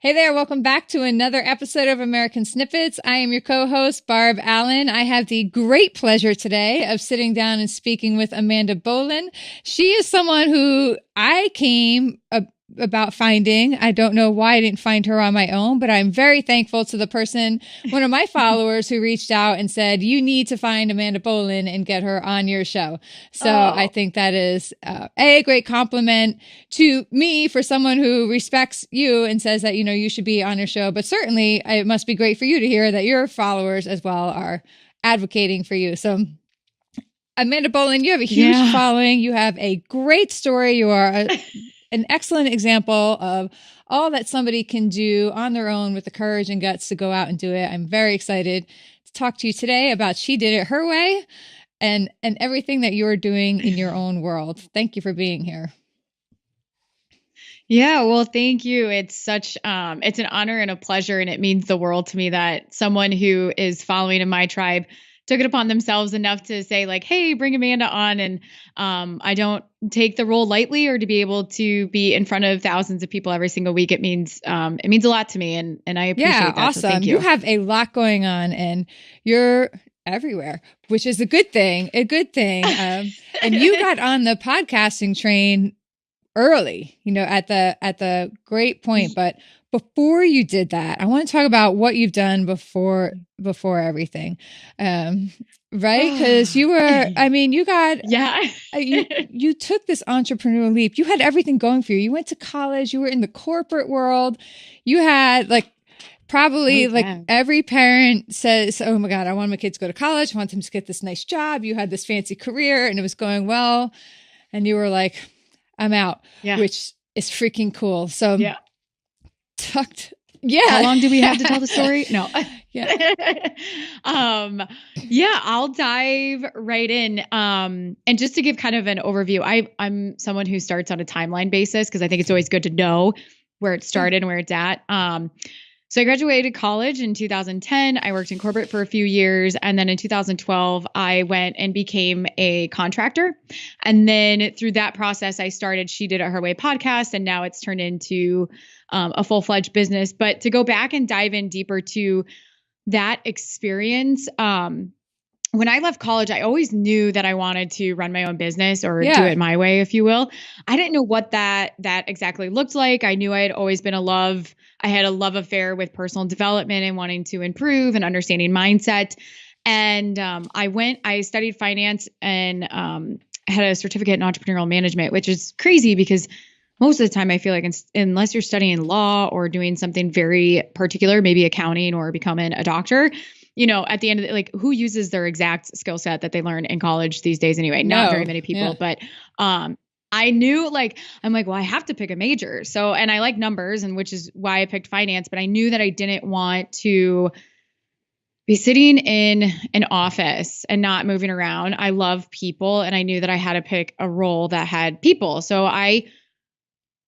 Hey there, welcome back to another episode of American Snippets. I am your co-host, Barb Allen. I have the great pleasure today of sitting down and speaking with Amanda Boleyn. She is someone who I came about finding. I don't know why I didn't find her on my own, but I'm very thankful to the person, one of my followers who reached out and said, you need to find Amanda Boleyn and get her on your show. So I think that is a great compliment to me for someone who respects you and says that, you know, you should be on your show. But certainly it must be great for you to hear that your followers as well are advocating for you. So Amanda Boleyn, you have a huge following. You have a great story. You are an excellent example of all that somebody can do on their own with the courage and guts to go out and do it. I'm very excited to talk to you today about She Did It Her Way and everything that you're doing in your own world. Thank you for being here. Yeah, well, thank you. It's such, it's an honor and a pleasure, and it means the world to me that someone who is following in my tribe took it upon themselves enough to say like, hey, bring Amanda on. And I don't take the role lightly, or to be able to be in front of thousands of people every single week. It means a lot to me. And I appreciate that. Awesome. So thank you. You have a lot going on and you're everywhere, which is a good thing, and you got on the podcasting train early, you know, at the great point. But before you did that, I want to talk about what you've done before everything. Right? Because you were, I mean, you got, you took this entrepreneurial leap. You had everything going for you. You went to college, you were in the corporate world. You had like, probably every parent says, oh my God, I want my kids to go to college. I want them to get this nice job. You had this fancy career and it was going well. And you were like, I'm out, which is freaking cool. So how long do we have to tell the story? No. I'll dive right in. And just to give kind of an overview, I'm someone who starts on a timeline basis because I think it's always good to know where it started and where it's at. So I graduated college in 2010. I worked in corporate for a few years. And then in 2012, I went and became a contractor. And then through that process, I started She Did It Her Way podcast. And now it's turned into a full-fledged business. But to go back and dive in deeper to that experience, when I left college, I always knew that I wanted to run my own business or do it my way, if you will. I didn't know what that exactly looked like. I knew I had always been I had a love affair with personal development and wanting to improve and understanding mindset. And I studied finance and had a certificate in entrepreneurial management, which is crazy because most of the time I feel like unless you're studying law or doing something very particular, maybe accounting or becoming a doctor, you know, at the end of the, like, who uses their exact skill set that they learn in college these days anyway? Not very many people, but I knew I'm like, well, I have to pick a major. So, and I like numbers, and which is why I picked finance, but I knew that I didn't want to be sitting in an office and not moving around. I love people, and I knew that I had to pick a role that had people. So I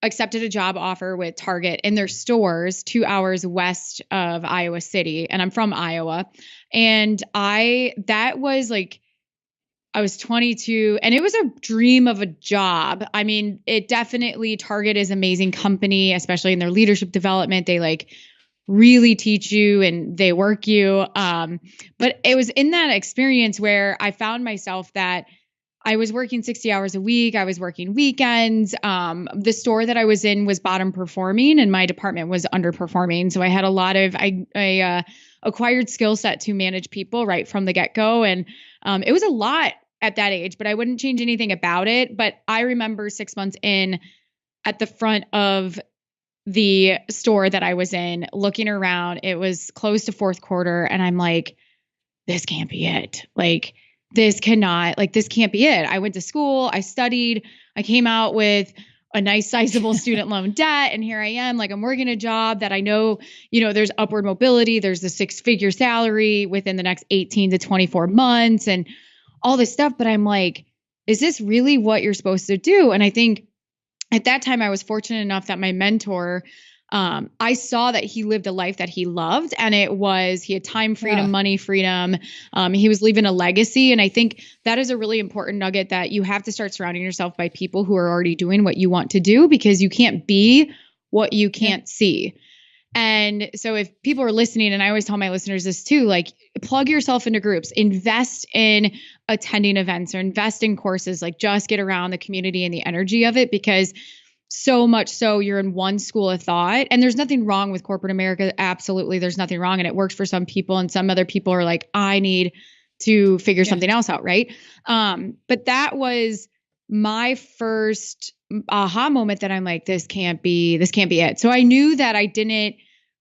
accepted a job offer with Target in their stores 2 hours west of Iowa City. And I'm from Iowa. And I was 22 and it was a dream of a job. I mean, Target is an amazing company, especially in their leadership development. They really teach you and they work you. But it was in that experience where I found myself that I was working 60 hours a week. I was working weekends. The store that I was in was bottom performing and my department was underperforming. So I had I acquired skill set to manage people right from the get-go. And it was a lot at that age, but I wouldn't change anything about it. But I remember 6 months in at the front of the store that I was in, looking around, it was close to fourth quarter. And I'm like, this can't be it. This can't be it. I went to school, I studied, I came out with a nice sizable student loan debt. And here I am, I'm working a job that I know, there's upward mobility. There's the 6-figure salary within the next 18 to 24 months and all this stuff. But I'm like, is this really what you're supposed to do? And I think at that time I was fortunate enough that my mentor, I saw that he lived a life that he loved, and he had time freedom, money freedom. He was leaving a legacy. And I think that is a really important nugget, that you have to start surrounding yourself by people who are already doing what you want to do, because you can't be what you can't see. And so if people are listening, and I always tell my listeners this too, like plug yourself into groups, invest in attending events or invest in courses, like just get around the community and the energy of it, because so much so you're in one school of thought. And there's nothing wrong with corporate America. Absolutely. There's nothing wrong. And it works for some people. And some other people are like, I need to figure something else out. Right. But that was my first aha moment that I'm like, this can't be it. So I knew that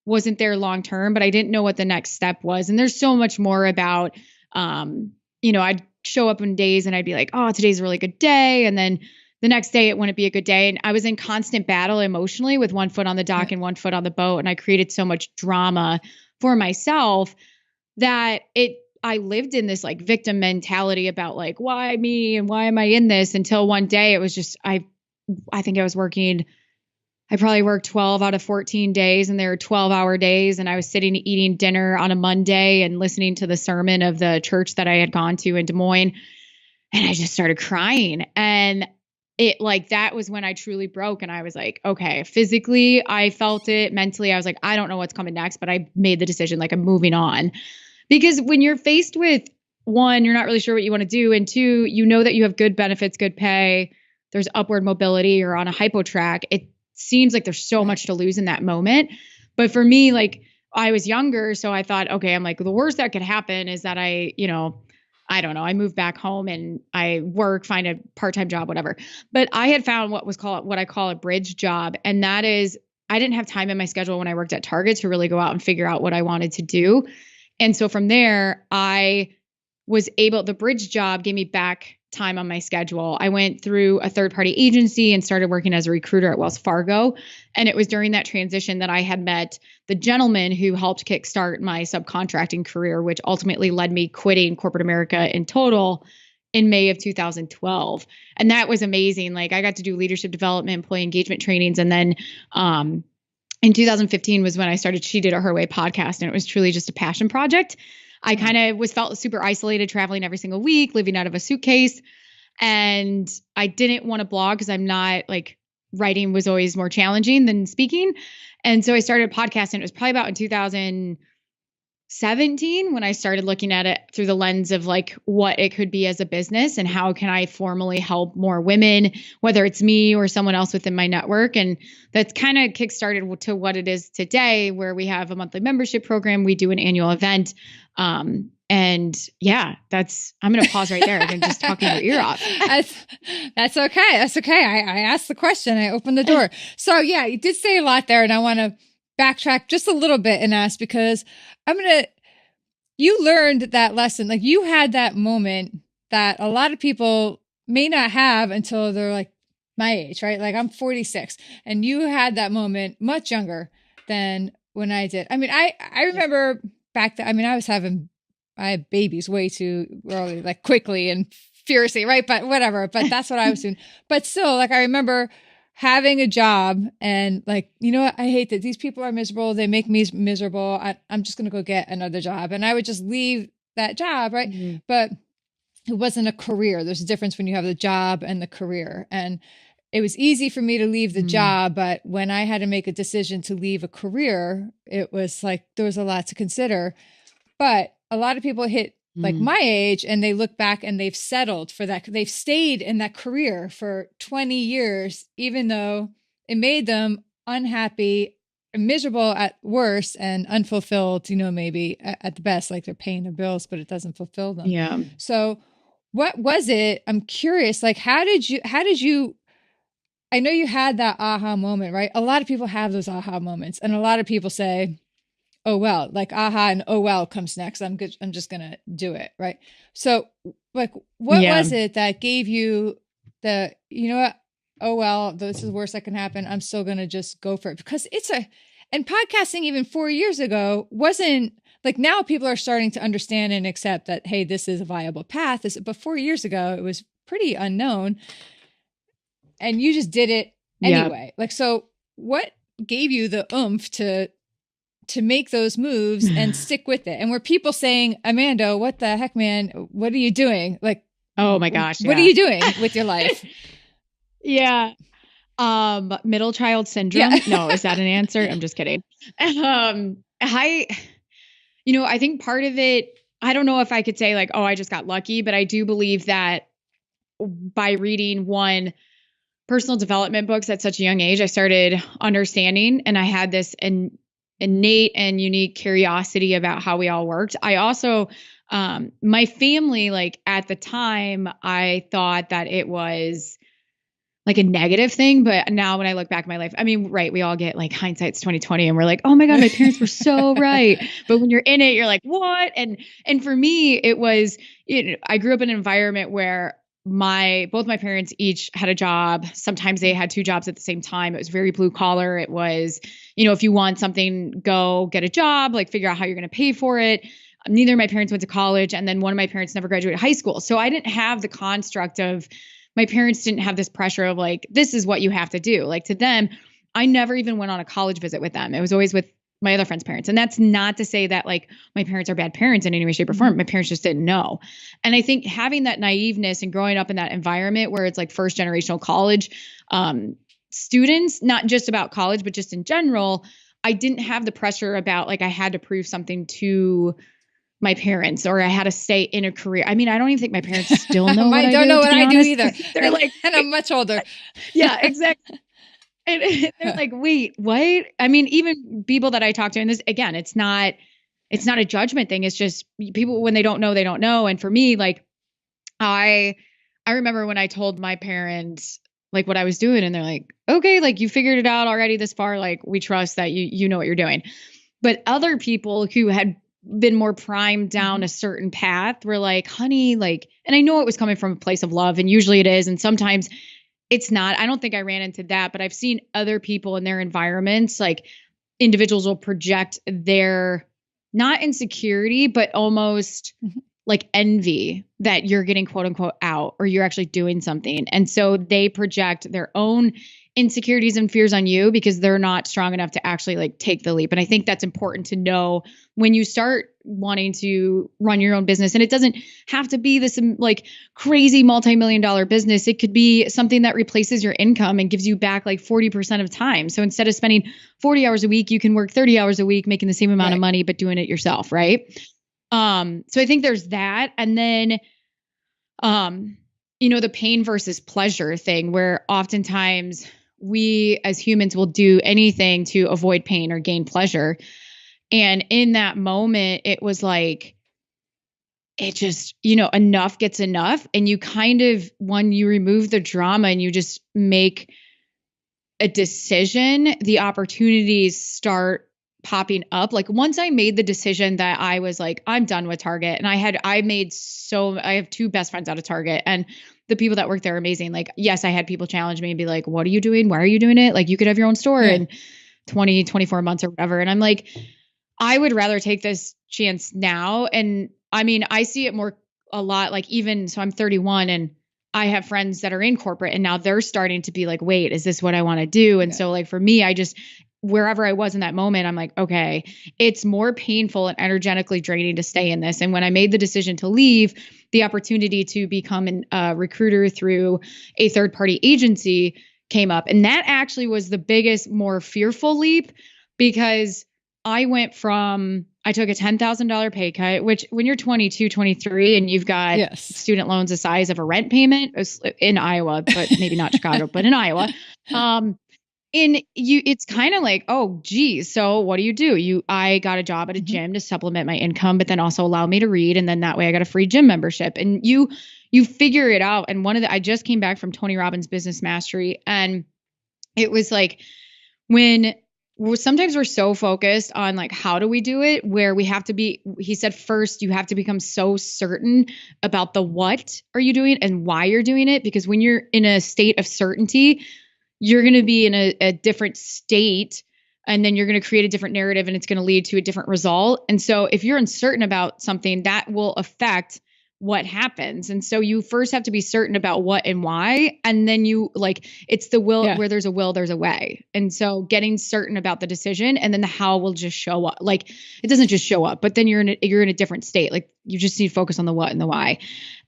wasn't there long term, but I didn't know what the next step was. And there's so much more about, I'd show up on days and I'd be like, oh, today's a really good day. And then the next day it wouldn't be a good day. And I was in constant battle emotionally with one foot on the dock and one foot on the boat. And I created so much drama for myself that I lived in this like victim mentality about like, why me and why am I in this? Until one day it was just, I think I probably worked 12 out of 14 days, and they were 12-hour days. And I was sitting eating dinner on a Monday and listening to the sermon of the church that I had gone to in Des Moines. And I just started crying. And that was when I truly broke. And I was like, okay, physically, I felt it. Mentally, I was like, I don't know what's coming next, but I made the decision, like I'm moving on. Because when you're faced with one, you're not really sure what you want to do. And two, you know that you have good benefits, good pay, there's upward mobility, you're on a hypo track. It seems like there's so much to lose in that moment. But for me, like I was younger, so I thought, okay, I'm like, the worst that could happen is that I don't know, I move back home and I work, find a part-time job, whatever. But I had found what I call a bridge job. And that is, I didn't have time in my schedule when I worked at Target to really go out and figure out what I wanted to do. And so from there, the bridge job gave me back time on my schedule. I went through a third-party agency and started working as a recruiter at Wells Fargo. And it was during that transition that I had met the gentleman who helped kickstart my subcontracting career, which ultimately led me quitting corporate America in total in May of 2012. And that was amazing. Like I got to do leadership development, employee engagement trainings. And then, in 2015 was when I started She Did It Her Way podcast. And it was truly just a passion project. I kind of felt super isolated, traveling every single week, living out of a suitcase. And I didn't want to blog because I'm not like, writing was always more challenging than speaking. And so I started podcasting. It was probably about in 2017 when I started looking at it through the lens of like what it could be as a business and how can I formally help more women, whether it's me or someone else within my network. And that's kind of kickstarted to what it is today, where we have a monthly membership program. We do an annual event. And yeah, I'm going to pause right there. I've been just talking your ear off. That's okay. That's okay. I asked the question. I opened the door. So yeah, you did say a lot there, and I want to backtrack just a little bit and ask, because you learned that lesson. Like you had that moment that a lot of people may not have until they're like my age, right? Like I'm 46, and you had that moment much younger than when I did. I mean, I remember back then, I mean, I had babies way too early, like quickly and furiously, right? But whatever, but that's what I was doing. But still, like I remember having a job and like, you know what? I hate that these people are miserable. They make me miserable. I'm just going to go get another job. And I would just leave that job, right? Mm-hmm. But it wasn't a career. There's a difference when you have the job and the career. And it was easy for me to leave the job, but when I had to make a decision to leave a career, it was like, there was a lot to consider. But a lot of people hit like my age and they look back and they've settled for that. They've stayed in that career for 20 years, even though it made them unhappy, miserable at worst, and unfulfilled, maybe at the best, like they're paying their bills, but it doesn't fulfill them. Yeah. So what was it? I'm curious, like, how did you, I know you had that aha moment, right? A lot of people have those aha moments, and a lot of people say, oh, well, like aha and oh, well comes next. I'm good. I'm just going to do it. Right. So like, what was it that gave you the, you know what? Oh, well, this is the worst that can happen. I'm still going to just go for it, because and podcasting even 4 years ago wasn't like, now people are starting to understand and accept that, hey, this is a viable path. But 4 years ago, it was pretty unknown, and you just did it anyway. Like, so what gave you the oomph to make those moves and stick with it? And were people saying, Amanda, what the heck, man, what are you doing? Like, oh my gosh. What are you doing with your life? Yeah. Middle child syndrome. Yeah. No, is that an answer? I'm just kidding. I think part of it, I don't know if I could say like, oh, I just got lucky, but I do believe that by reading one personal development books at such a young age, I started understanding, and I had this innate and unique curiosity about how we all worked. I also, my family, like at the time, I thought that it was like a negative thing, but now when I look back at my life, I mean, right, we all get like hindsight's 2020 and we're like, oh my God, my parents were so right. But when you're in it, you're like, what? And for me, it was, I grew up in an environment where both my parents each had a job. Sometimes they had two jobs at the same time. It was very blue collar. It was, if you want something, go get a job, like figure out how you're going to pay for it. Neither of my parents went to college, and then one of my parents never graduated high school. So I didn't have the construct of, my parents didn't have this pressure of like, this is what you have to do. Like to them, I never even went on a college visit with them. It was always with my other friends' parents. And that's not to say that like my parents are bad parents in any way, shape, or form. My parents just didn't know. And I think having that naiveness and growing up in that environment where it's like first generational college students, not just about college, but just in general, I didn't have the pressure about like I had to prove something to my parents or I had to stay in a career. I mean, I don't even think my parents still know I don't know what I do either. They're like, and I'm much older. Yeah, exactly. And they're like, wait, what? I mean, even people that I talk to, and this, again, it's not a judgment thing. It's just people, when they don't know, they don't know. And for me, like, I remember when I told my parents like what I was doing, and they're like, okay, like you figured it out already this far. Like we trust that you know what you're doing. But other people who had been more primed down a certain path were like, honey, like, and I know it was coming from a place of love, and usually it is. And sometimes it's not. I don't think I ran into that, but I've seen other people in their environments, like individuals will project their not insecurity, but almost like envy that you're getting quote unquote out or you're actually doing something. And so they project their own insecurities and fears on you because they're not strong enough to actually like take the leap. And I think that's important to know when you start wanting to run your own business. And it doesn't have to be this like crazy multi-million-dollar business. It could be something that replaces your income and gives you back like 40% of time. So instead of spending 40 hours a week, you can work 30 hours a week, making the same amount of money, but doing it yourself. Right. So I think there's that. And then, the pain versus pleasure thing where oftentimes we as humans will do anything to avoid pain or gain pleasure. And in that moment, it was like, it just, enough gets enough. And you kind of, when you remove the drama and you just make a decision, the opportunities start popping up. Like once I made the decision that I was like, I'm done with Target. And I have two best friends out of Target, and the people that work there are amazing. Like, yes, I had people challenge me and be like, what are you doing? Why are you doing it? Like you could have your own store in 20, 24 months or whatever. And I'm like, I would rather take this chance now. And I mean, I see it a lot, like even, so I'm 31 and I have friends that are in corporate and now they're starting to be like, wait, is this what I want to do? And so like, for me, wherever I was in that moment, I'm like, okay, it's more painful and energetically draining to stay in this. And when I made the decision to leave, the opportunity to become a recruiter through a third-party agency came up. And that actually was the biggest, more fearful leap because I took a $10,000 pay cut, which when you're 22, 23, and you've got student loans the size of a rent payment in Iowa, but maybe not Chicago, but in Iowa, it's kind of like, oh, geez. So what do? I got a job at a gym to supplement my income, but then also allow me to read. And then that way I got a free gym membership, and you figure it out. And I just came back from Tony Robbins Business Mastery. And it was like, sometimes we're so focused on like, how do we do it? Where he said, first, you have to become so certain about the what are you doing and why you're doing it. Because when you're in a state of certainty, you're going to be in a different state, and then you're going to create a different narrative, and it's going to lead to a different result. And so if you're uncertain about something, that will affect what happens. And so you first have to be certain about what and why. And then it's the will. Where there's a will, there's a way. And so getting certain about the decision, and then the how will just show up. Like it doesn't just show up, but then you're in a different state. Like you just need to focus on the what and the why.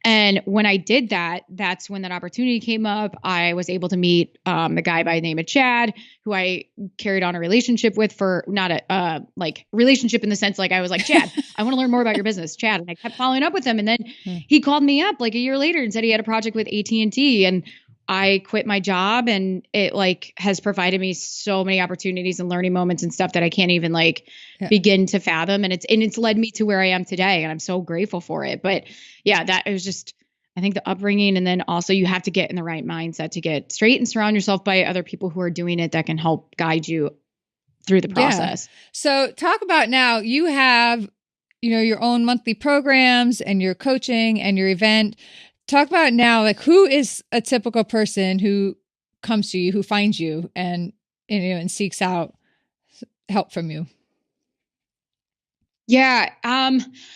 And when I did that, that's when that opportunity came up. I was able to meet the guy by the name of Chad, who I carried on a relationship with for not a like relationship in the sense like I was like, Chad, I want to learn more about your business, Chad. And I kept following up with him. And then he called me up like a year later and said he had a project with AT&T, and I quit my job, and it like has provided me so many opportunities and learning moments and stuff that I can't even like begin to fathom. And it's led me to where I am today. And I'm so grateful for it. But yeah, that it was just, I think the upbringing. And then also you have to get in the right mindset to get straight and surround yourself by other people who are doing it that can help guide you through the process. Yeah. So talk about now you have, your own monthly programs and your coaching and your event. Talk about now, like who is a typical person who comes to you, who finds you and seeks out help from you? Yeah.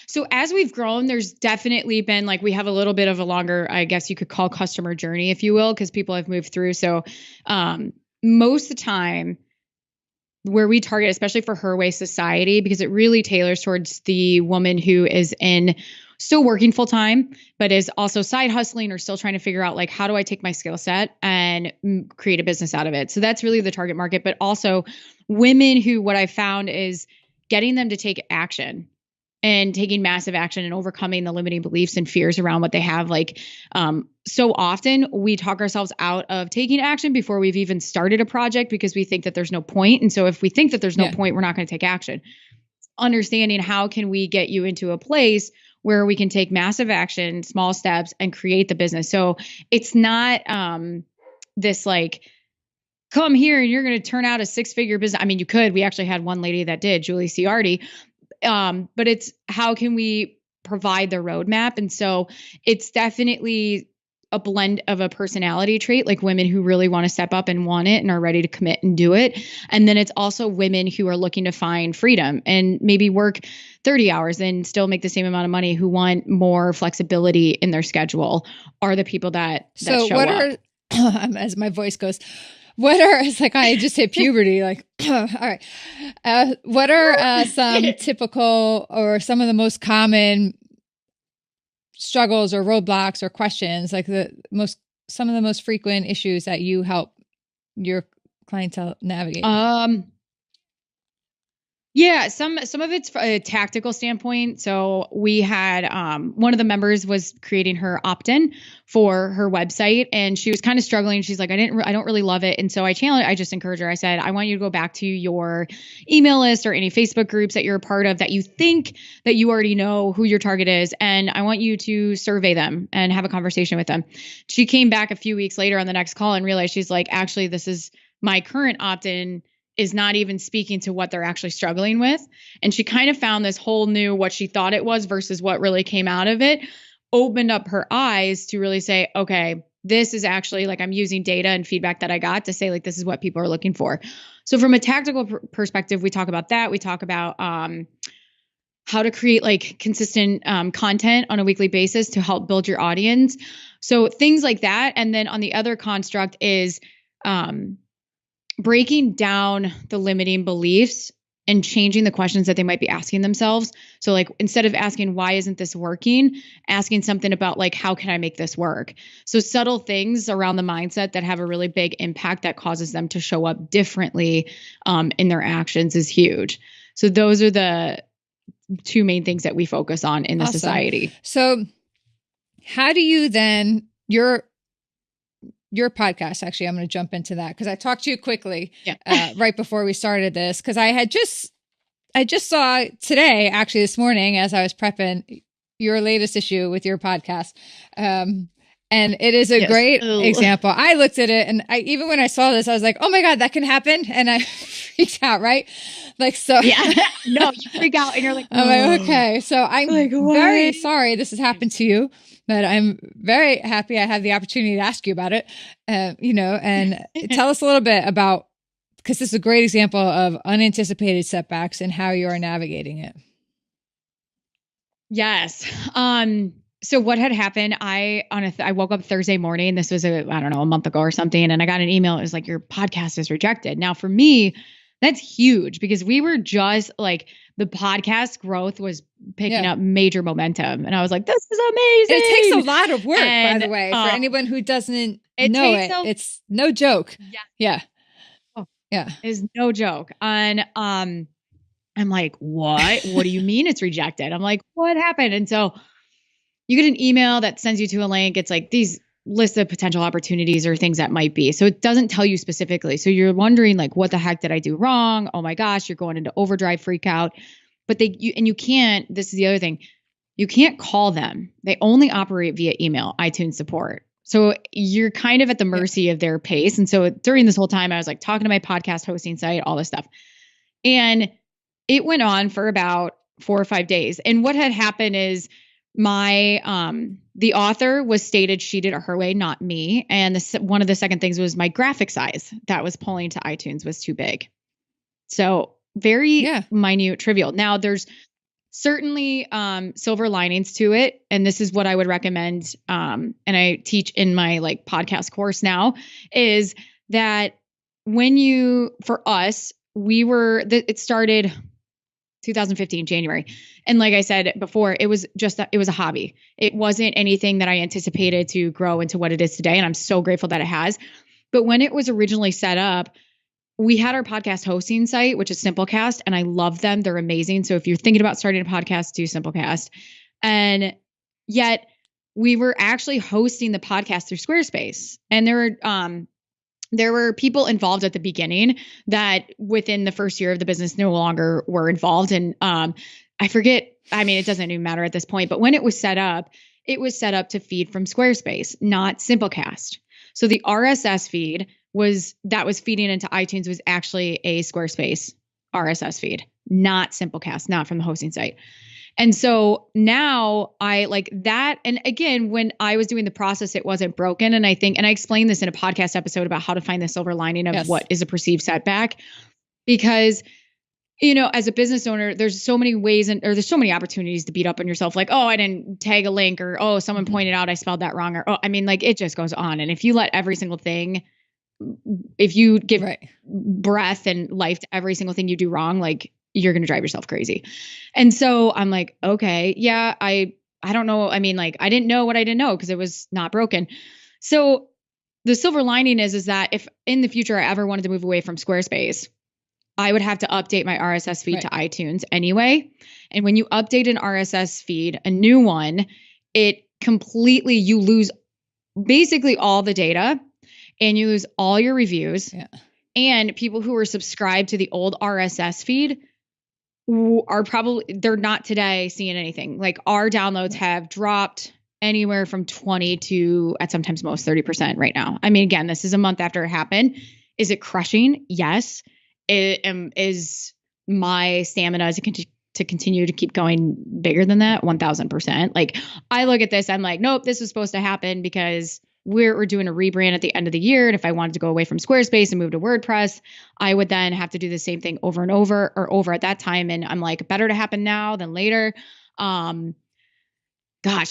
So as we've grown, there's definitely been like, we have a little bit of a longer, I guess you could call customer journey, if you will, because people have moved through. So, most of the time where we target, especially for Her Way Society, because it really tailors towards the woman who is still working full time, but is also side hustling or still trying to figure out like, how do I take my skill set and create a business out of it? So that's really the target market, but also women who, what I found is getting them to take action and taking massive action and overcoming the limiting beliefs and fears around what they have. Like, so often we talk ourselves out of taking action before we've even started a project because we think that there's no point. And so if we think that there's no point, we're not going to take action. Understanding how can we get you into a place where we can take massive action, small steps, and create the business. So it's not this like, come here and you're going to turn out a 6-figure business. I mean, you could. We actually had one lady that did, Julie Ciardi. But it's how can we provide the roadmap? And so it's definitely a blend of a personality trait, like women who really want to step up and want it and are ready to commit and do it. And then it's also women who are looking to find freedom and maybe work 30 hours and still make the same amount of money, who want more flexibility in their schedule, are the people that show what up. As my voice goes, it's like I just hit puberty, like, all right. What are some typical or some of the most common struggles or roadblocks or questions, like some of the most frequent issues that you help your clientele navigate? Yeah, some of it's from a tactical standpoint. So we had one of the members was creating her opt-in for her website, and she was kind of struggling. She's like, I don't really love it. And so I just encouraged her. I said, I want you to go back to your email list or any Facebook groups that you're a part of that you think that you already know who your target is, and I want you to survey them and have a conversation with them. She came back a few weeks later on the next call and realized she's like, actually, this is my current opt-in is not even speaking to what they're actually struggling with. And she kind of found this whole new, what she thought it was versus what really came out of it, opened up her eyes to really say, okay, this is actually like, I'm using data and feedback that I got to say, like, this is what people are looking for. So from a tactical perspective, we talk about that. We talk about how to create like consistent content on a weekly basis to help build your audience. So things like that. And then on the other construct is breaking down the limiting beliefs and changing the questions that they might be asking themselves. So like, instead of asking, why isn't this working? Asking something about like, how can I make this work? So subtle things around the mindset that have a really big impact that causes them to show up differently in their actions is huge. So those are the two main things that we focus on in the society. So how do you then, your podcast, actually, I'm going to jump into that because I talked to you quickly right before we started this, because I just saw today, actually this morning, as I was prepping your latest issue with your podcast. And it is a great example. I looked at it and even when I saw this, I was like, oh my God, that can happen. And I freaked out, right? Like, so. Yeah. No, you freak out and you're like, I'm like, okay. So I'm like, very sorry this has happened to you. But I'm very happy I had the opportunity to ask you about it, and tell us a little bit about, because this is a great example of unanticipated setbacks and how you are navigating it. Yes. So what had happened, I woke up Thursday morning. This was a month ago or something. And I got an email. It was like, your podcast is rejected. Now for me, That's huge because we were just like the podcast growth was picking up major momentum. And I was like, this is amazing. And it takes a lot of work, and, by the way, for anyone who doesn't know it. It's no joke. Yeah. Yeah. It's no joke. And I'm like, what? What do you mean it's rejected? I'm like, what happened? And so you get an email that sends you to a link. It's like these lists of potential opportunities or things that might be. So it doesn't tell you specifically. So you're wondering like, what the heck did I do wrong? Oh my gosh, you're going into overdrive freak out. But you can't, this is the other thing. You can't call them. They only operate via email, iTunes support. So you're kind of at the mercy of their pace. And so during this whole time, I was like talking to my podcast hosting site, all this stuff. And it went on for about 4 or 5 days. And what had happened is my the author was stated she did it her way, not me. And one of the second things was my graphic size that was pulling to iTunes was too big. So very minute, trivial. Now there's certainly silver linings to it. And this is what I would recommend. And I teach in my like podcast course now is that for us, it started 2015, January. And like I said before, it was a hobby. It wasn't anything that I anticipated to grow into what it is today. And I'm so grateful that it has. But when it was originally set up, we had our podcast hosting site, which is Simplecast, and I love them. They're amazing. So if you're thinking about starting a podcast, do Simplecast. And yet we were actually hosting the podcast through Squarespace. And there were people involved at the beginning that within the first year of the business no longer were involved. And I forget, I mean, it doesn't even matter at this point, but when it was set up to feed from Squarespace, not Simplecast. So the RSS feed that was feeding into iTunes was actually a Squarespace RSS feed, not Simplecast, not from the hosting site. And so now I like that. And again, when I was doing the process, it wasn't broken. And I explained this in a podcast episode about how to find the silver lining of what is a perceived setback, because, as a business owner, there's so many ways there's so many opportunities to beat up on yourself. Like, oh, I didn't tag a link, or, oh, someone pointed out I spelled that wrong. Or, oh, I mean, like it just goes on. And if you let every single thing, if you give breath and life to every single thing you do wrong, like you're going to drive yourself crazy. And so I'm like, okay, yeah, I don't know. I mean, like I didn't know what I didn't know because it was not broken. So the silver lining is that if in the future I ever wanted to move away from Squarespace, I would have to update my RSS feed to iTunes anyway. And when you update an RSS feed, a new one, you lose basically all the data. And you lose all your reviews. Yeah. And people who were subscribed to the old RSS feed they're not today seeing anything. Like our downloads have dropped anywhere from 20 to at sometimes most 30% right now. I mean, again, this is a month after it happened. Is it crushing? Yes. Is my stamina to continue to keep going bigger than that? 1000%. Like I look at this, I'm like, nope, this is supposed to happen because we're doing a rebrand at the end of the year. And if I wanted to go away from Squarespace and move to WordPress, I would then have to do the same thing over and over at that time. And I'm like, better to happen now than later. Gosh,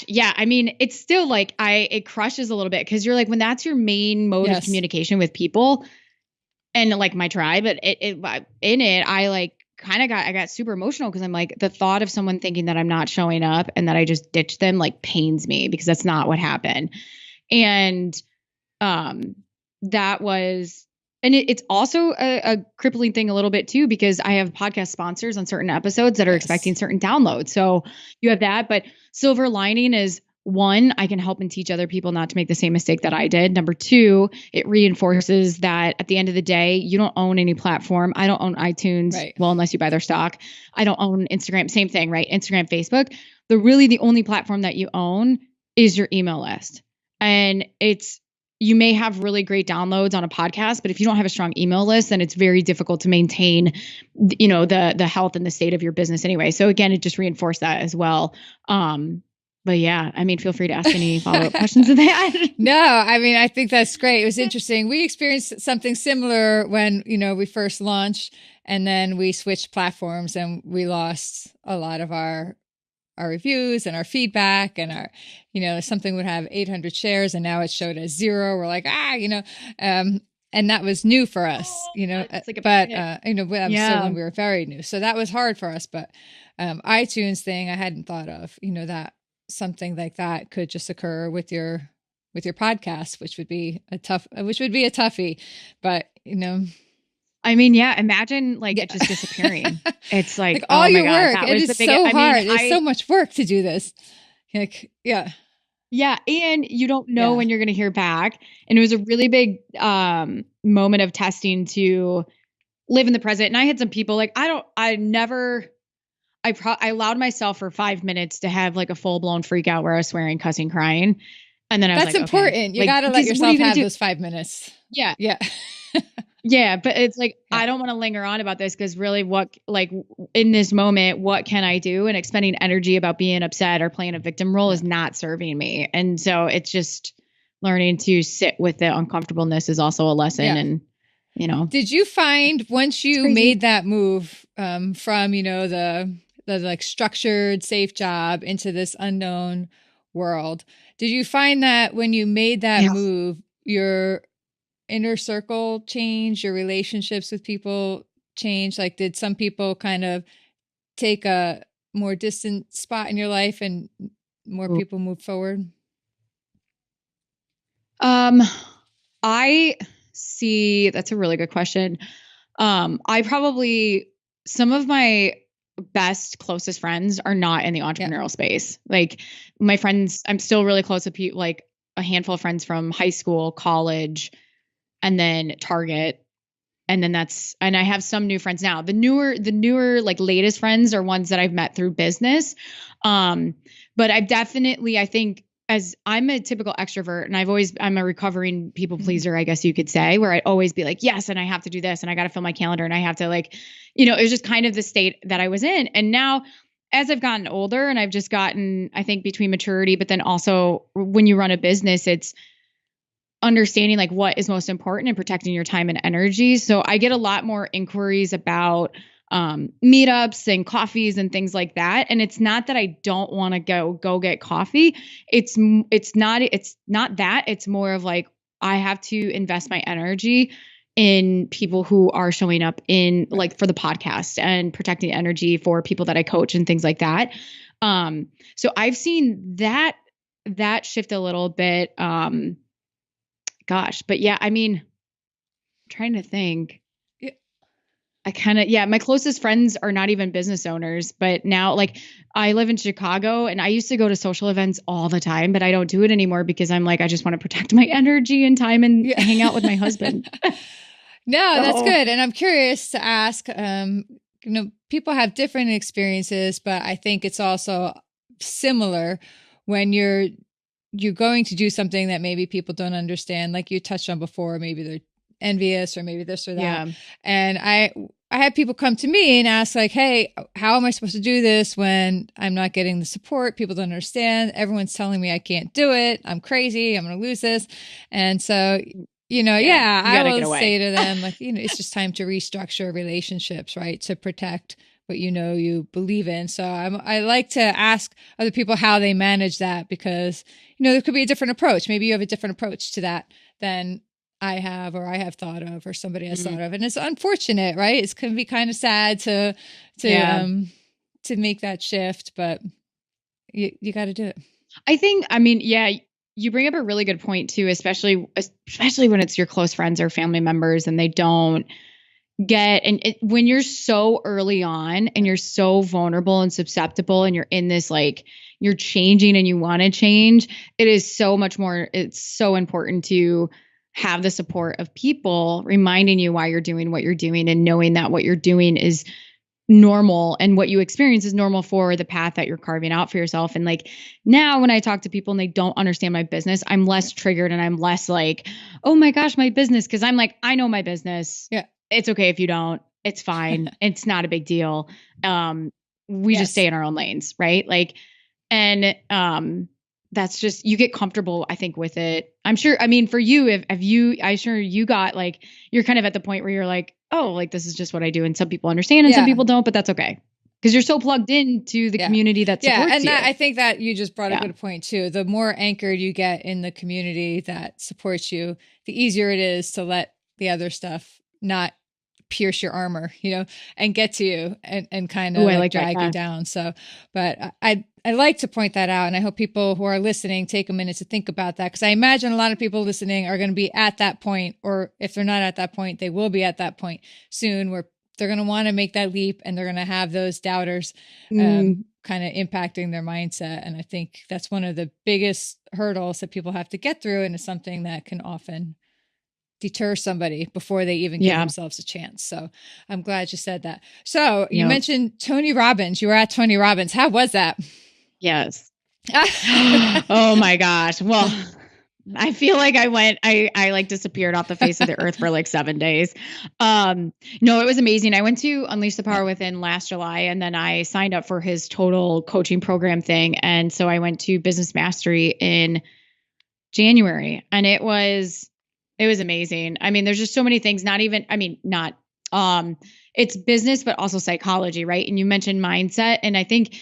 yeah. I mean, it's still like it crushes a little bit because you're like, when that's your main mode of communication with people and like my tribe, but I got super emotional because I'm like, the thought of someone thinking that I'm not showing up and that I just ditched them like pains me because that's not what happened. And that was, and it's also a crippling thing a little bit too, because I have podcast sponsors on certain episodes that are expecting certain downloads. So you have that, but silver lining is 1, I can help and teach other people not to make the same mistake that I did. Number 2, it reinforces that at the end of the day, you don't own any platform. I don't own iTunes. Right. Well, unless you buy their stock. I don't own Instagram. Same thing, right? Instagram, Facebook. The only platform that you own is your email list. And you may have really great downloads on a podcast, but if you don't have a strong email list, then it's very difficult to maintain, the health and the state of your business anyway. So again, it just reinforced that as well. But yeah, I mean, feel free to ask any follow-up questions of that. No, I mean, I think that's great. It was interesting. We experienced something similar when, we first launched, and then we switched platforms and we lost a lot of our reviews and our feedback, and something would have 800 shares and now it showed as 0. We're like, and And that was new for us, It's like but that was still Yeah. when we were very new. So that was hard for us. But iTunes thing, I hadn't thought of, that something like that could just occur with your podcast, which would be a toughie. But I mean, yeah, imagine like Yeah. it just disappearing. It's like, all oh my your God, work. that It was is the biggest. so I hard. mean, There's so much work to do this. Like, yeah. Yeah. And you don't know Yeah. when you're going to hear back. And it was a really big moment of testing to live in the present. And I had some people like, I allowed myself for 5 minutes to have like a full blown freak out where I was swearing, cussing, crying. And then I was That's like, important. okay. You Like, got to let because what are yourself you gonna have do? those 5 minutes. Yeah. Yeah. Yeah. But it's like, Yeah. I don't want to linger on about this because really in this moment, what can I do? And expending energy about being upset or playing a victim role is not serving me. And so it's just learning to sit with the uncomfortableness is also a lesson. Yeah. And, Did you find once you made that move from, the like structured, safe job into this unknown world, did you find that when you made that move, your inner circle change, your relationships with people change? Like, did some people kind of take a more distant spot in your life and more people move forward? I see. That's a really good question. Some of my closest friends are not in the entrepreneurial space. Like my friends, I'm still really close with people, like a handful of friends from high school, college, and then Target. And then and I have some new friends now. The newer, like latest friends are ones that I've met through business. But I think as I'm a typical extrovert and I'm a recovering people pleaser, I guess you could say, where I'd always be like, yes, and I have to do this and I got to fill my calendar and I have to it was just kind of the state that I was in. And now as I've gotten older and I've just gotten, I think between maturity, but then also when you run a business, it's understanding like what is most important and protecting your time and energy. So I get a lot more inquiries about meetups and coffees and things like that. And it's not that I don't want to go get coffee. It's not that. It's more of like, I have to invest my energy in people who are showing up in like for the podcast and protecting energy for people that I coach and things like that. So I've seen that shift a little bit. Gosh, but yeah, I mean, I'm trying to think. My closest friends are not even business owners, but now like I live in Chicago and I used to go to social events all the time, but I don't do it anymore because I'm like, I just want to protect my energy and time and hang out with my husband. No, that's good. And I'm curious to ask, people have different experiences, but I think it's also similar when you're going to do something that maybe people don't understand, like you touched on before, maybe they're envious or maybe this or that. Yeah. And I had people come to me and ask like, hey, how am I supposed to do this when I'm not getting the support? People don't understand. Everyone's telling me I can't do it. I'm crazy. I'm going to lose this. And so, I will say to them like, it's just time to restructure relationships, right? To protect what you believe in. So I like to ask other people how they manage that because, there could be a different approach. Maybe you have a different approach to that than I have thought of or somebody has thought of. And it's unfortunate, right? It can be kind of sad to make that shift, but you got to do it. I think, you bring up a really good point too, especially when it's your close friends or family members and they don't get, when you're so early on and you're so vulnerable and susceptible and you're in this, like you're changing and you want to change, it is so much more, it's so important to have the support of people reminding you why you're doing what you're doing and knowing that what you're doing is normal and what you experience is normal for the path that you're carving out for yourself. And like now when I talk to people and they don't understand my business, I'm less triggered and I'm less like, oh my gosh, my business. Cause I'm like, I know my business. Yeah. It's okay if you don't, it's fine. It's not a big deal. We just stay in our own lanes. Right. Like, and, that's just, you get comfortable, I think, with it. I'm sure, for you, I'm sure you got like, you're kind of at the point where you're like, oh, like this is just what I do. And some people understand and some people don't, but that's okay. Because you're so plugged into the community that supports you. And I think that you just brought a good point too. The more anchored you get in the community that supports you, the easier it is to let the other stuff not pierce your armor, and get to you and kind of like drag you down. So, but I like to point that out. And I hope people who are listening take a minute to think about that. Cause I imagine a lot of people listening are going to be at that point, or if they're not at that point, they will be at that point soon where they're going to want to make that leap and they're going to have those doubters, kind of impacting their mindset. And I think that's one of the biggest hurdles that people have to get through. And it's something that can often deter somebody before they even give themselves a chance. So I'm glad you said that. So you mentioned Tony Robbins. You were at Tony Robbins. How was that? Yes. Oh my gosh. Well, I feel like I like disappeared off the face of the earth for like 7 days. No, it was amazing. I went to Unleash the Power Within last July, and then I signed up for his total coaching program thing. And so I went to Business Mastery in January, and it was amazing. I mean, there's just so many things, it's business, but also psychology, right? And you mentioned mindset. And I think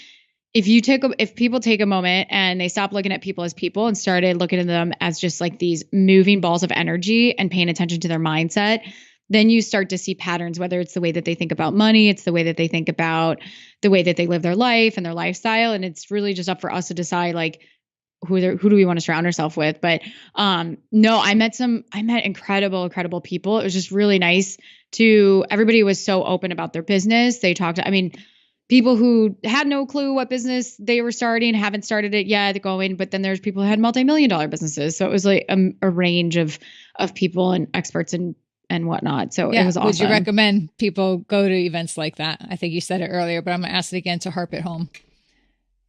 if people take a moment and they stop looking at people as people and started looking at them as just like these moving balls of energy and paying attention to their mindset, then you start to see patterns, whether it's the way that they think about money, it's the way that they think about the way that they live their life and their lifestyle. And it's really just up for us to decide like, who do we want to surround ourselves with? But no, I met incredible people. It was just really nice everybody was so open about their business. They talked, people who had no clue what business they were starting, haven't started it yet, going, but then there's people who had multi-million-dollar businesses. So it was like a range of people and experts and whatnot. So it was awesome. Would you recommend people go to events like that? I think you said it earlier, but I'm going to ask it again to harp it home.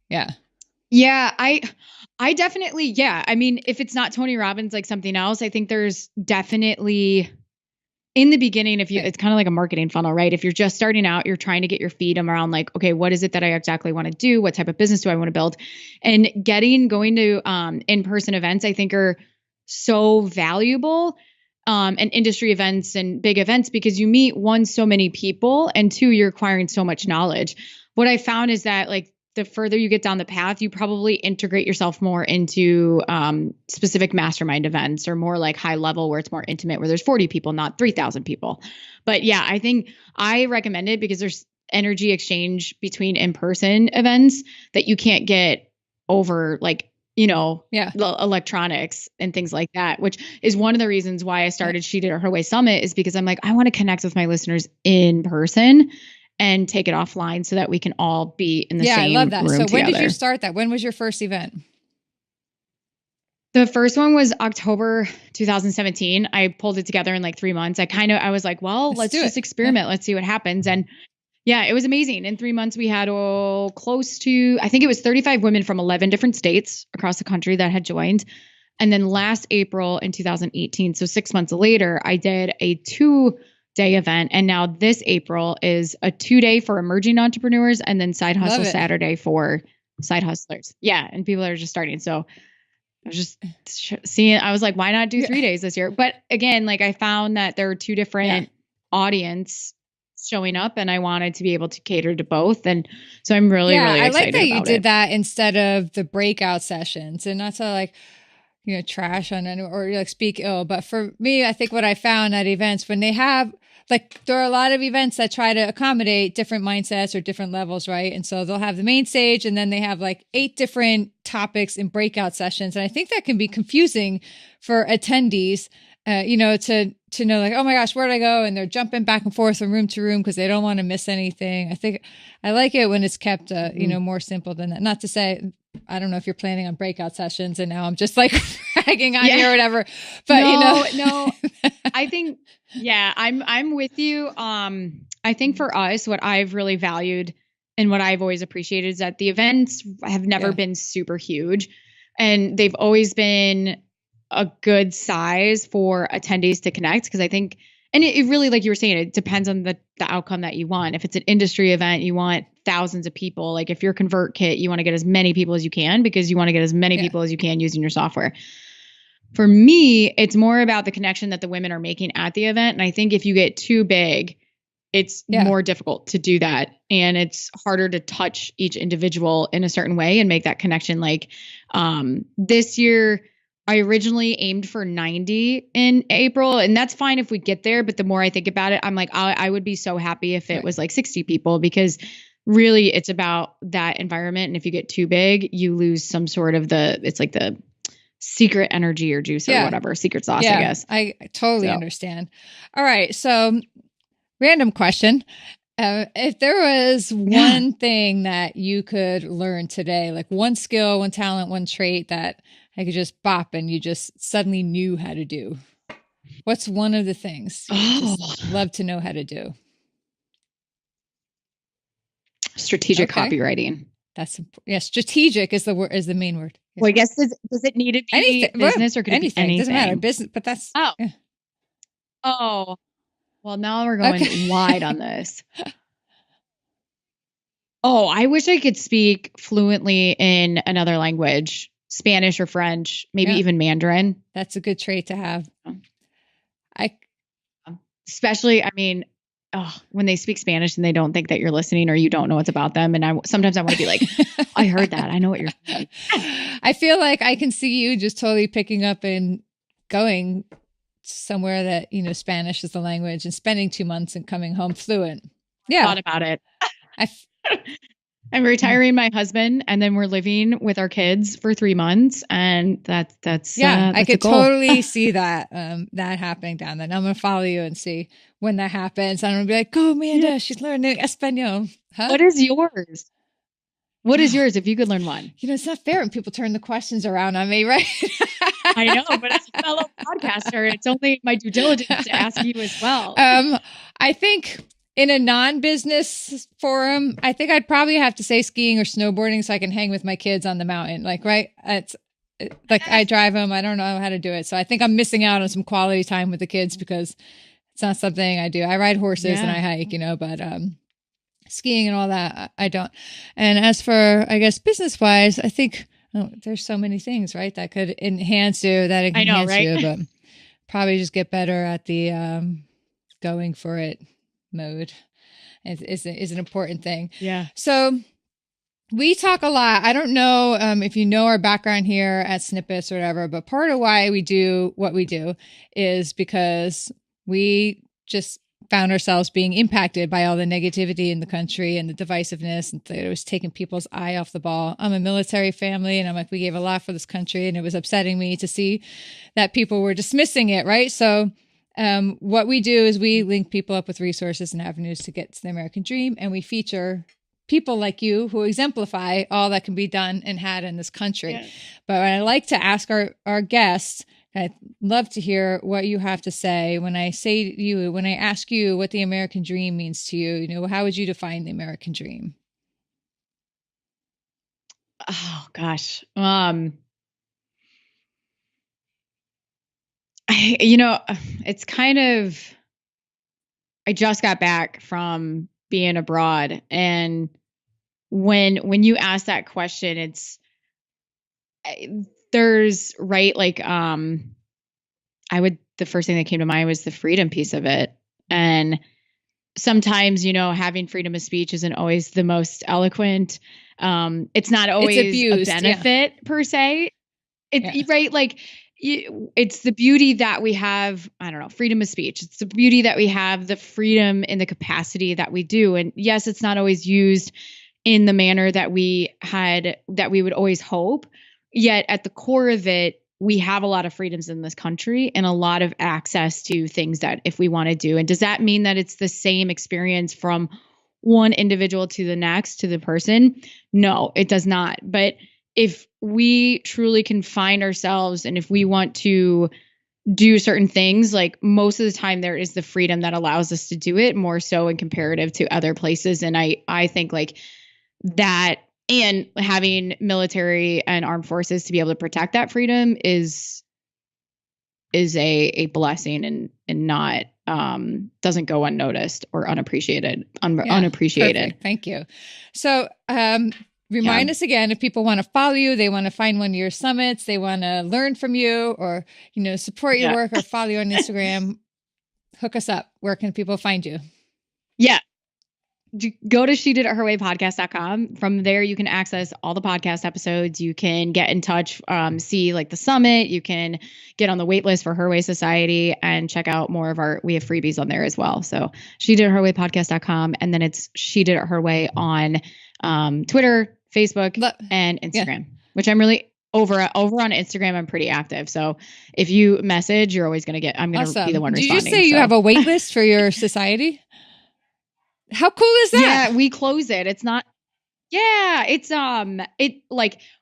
Yeah. Yeah, I definitely, I mean, if it's not Tony Robbins, like something else, I think there's definitely in the beginning, it's kind of like a marketing funnel, right? If you're just starting out, you're trying to get your feet around like, okay, what is it that I exactly want to do? What type of business do I want to build? And going to in-person events, I think are so valuable. And industry events and big events, because you meet one, so many people, and two, you're acquiring so much knowledge. What I found is that like the further you get down the path, you probably integrate yourself more into specific mastermind events, or more like high level where it's more intimate, where there's 40 people, not 3,000 people. But yeah, I think I recommend it because there's energy exchange between in-person events that you can't get over like, the electronics and things like that, which is one of the reasons why I started She Did It Her Way Summit, is because I'm like, I want to connect with my listeners in person and take it offline so that we can all be in the same room. Yeah, I love that. So when did you start that? When was your first event? The first one was October 2017. I pulled it together in like 3 months. I was like, well, let's just experiment. Let's see what happens. And yeah, it was amazing. In 3 months, we had close to, I think it was 35 women from 11 different states across the country that had joined. And then last April in 2018, so 6 months later, I did a 2-day event. And now this April is a 2-day for emerging entrepreneurs, and then Side Hustle Saturday for side hustlers. Yeah. And people are just starting. So I was just seeing, I was like, why not do 3 days this year? But again, like I found that there are two different audience showing up, and I wanted to be able to cater to both. And so I'm really excited about it. I like that you did that instead of the breakout sessions, and not to like, trash on anyone or like speak ill. But for me, I think what I found at events, when they have like, there are a lot of events that try to accommodate different mindsets or different levels, right? And so they'll have the main stage, and then they have like 8 different topics in breakout sessions. And I think that can be confusing for attendees, to know like, oh my gosh, where did I go? And they're jumping back and forth from room to room because they don't want to miss anything. I think I like it when it's kept, more simple than that. Not to say, I don't know if you're planning on breakout sessions and now I'm just like bragging on you or whatever, but no, I think, I'm with you. I think for us, what I've really valued and what I've always appreciated is that the events have never been super huge, and they've always been a good size for attendees to connect. Cause I think, and it really, like you were saying, it depends on the outcome that you want. If it's an industry event, you want thousands of people. Like if you're ConvertKit, you want to get as many people as you can, because you want to get as many people as you can using your software. For me, it's more about the connection that the women are making at the event. And I think if you get too big, it's more difficult to do that. And it's harder to touch each individual in a certain way and make that connection. Like this year, I originally aimed for 90 in April, and that's fine if we get there. But the more I think about it, I'm like, I would be so happy if it was like 60 people, because really it's about that environment. And if you get too big, you lose some sort of it's like the secret energy or juice or whatever, secret sauce, I guess. I totally understand. All right. So random question. If there was one thing that you could learn today, like one skill, one talent, one trait that I could just bop and you just suddenly knew how to do, what's one of the things you just love to know how to do? Strategic copywriting. That's strategic is the main word. Well, I guess does it need to be business or could anything? It be anything? Doesn't matter. Business, but that's Oh, well, now we're going wide on this. Oh, I wish I could speak fluently in another language, Spanish or French, maybe even Mandarin. That's a good trait to have. Especially, I mean, when they speak Spanish and they don't think that you're listening or you don't know what's about them. And sometimes I want to be like, I heard that. I know what you're saying. I feel like I can see you just totally picking up and going somewhere that, Spanish is the language and spending 2 months and coming home fluent. Yeah. Thought about it. I'm retiring my husband and then we're living with our kids for 3 months. And that's I could totally see that, that happening down there. And I'm going to follow you and see when that happens. I'm going to be like, go, Amanda, she's learning Espanol. Huh? What is yours? What is yours if you could learn one? It's not fair when people turn the questions around on me, right? I know, but as a fellow podcaster, it's only my due diligence to ask you as well. I think in a non-business forum, I think I'd probably have to say skiing or snowboarding so I can hang with my kids on the mountain. Like, right? It's like I drive them. I don't know how to do it. So I think I'm missing out on some quality time with the kids because it's not something I do. I ride horses and I hike, but skiing and all that, I don't. And as for, I guess, business-wise, I think there's so many things, right, that could enhance you, but probably just get better at the going for it mode is an important thing. Yeah. So we talk a lot. I don't know if you know our background here at Snippets or whatever, but part of why we do what we do is because we just found ourselves being impacted by all the negativity in the country and the divisiveness, and that it was taking people's eye off the ball. I'm a military family, and I'm like, we gave a lot for this country, and it was upsetting me to see that people were dismissing it, right? So what we do is we link people up with resources and avenues to get to the American dream, and we feature people like you who exemplify all that can be done and had in this country. Yeah. But I like to ask our guests, I'd love to hear what you have to say when I ask you what the American dream means to you. How would you define the American dream? Oh gosh. It's kind of, I just got back from being abroad, and when you ask that question, there's the first thing that came to mind was the freedom piece of it. And sometimes, having freedom of speech isn't always the most eloquent. It's not always abused, a benefit per se. Right. Like it's the beauty that we have. I don't know, freedom of speech. It's the beauty that we have, the freedom in the capacity that we do. And yes, it's not always used in the manner that we would always hope. Yet at the core of it, we have a lot of freedoms in this country and a lot of access to things that if we want to do. And does that mean that it's the same experience from one individual to the next, to the person? No, it does not. But if we truly can find ourselves and if we want to do certain things, like most of the time there is the freedom that allows us to do it more so in comparative to other places. And I think like that, and having military and armed forces to be able to protect that freedom is a blessing and not doesn't go unnoticed or unappreciated. Perfect. Thank you. So remind us again, if people want to follow you, they want to find one of your summits, they want to learn from you or support your work or follow you on Instagram, hook us up. Where can people find you? Yeah. go to shediditherwaypodcast.com. From there, you can access all the podcast episodes. You can get in touch, see like the summit. You can get on the wait list for Her Way Society and check out more of we have freebies on there as well. So shediditherwaypodcast.com. And then it's She Did It Her Way on Twitter, Facebook, and Instagram, which I'm really over on Instagram. I'm pretty active. So if you message, you're always going to I'm going to be the one responding. Did you say you have a wait list for your society? How cool is that? Yeah, we close it. It's not. Yeah, it's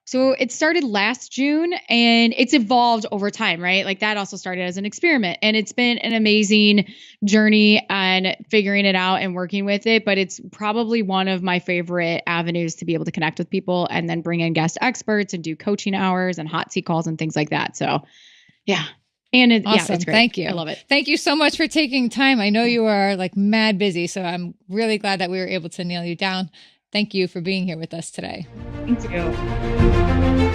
so it started last June and it's evolved over time, right? Like that also started as an experiment and it's been an amazing journey and figuring it out and working with it. But it's probably one of my favorite avenues to be able to connect with people and then bring in guest experts and do coaching hours and hot seat calls and things like that. So yeah. And awesome. It's great. Thank you. I love it. Thank you so much for taking time. I know you are like mad busy, so I'm really glad that we were able to nail you down. Thank you for being here with us today. Thank you.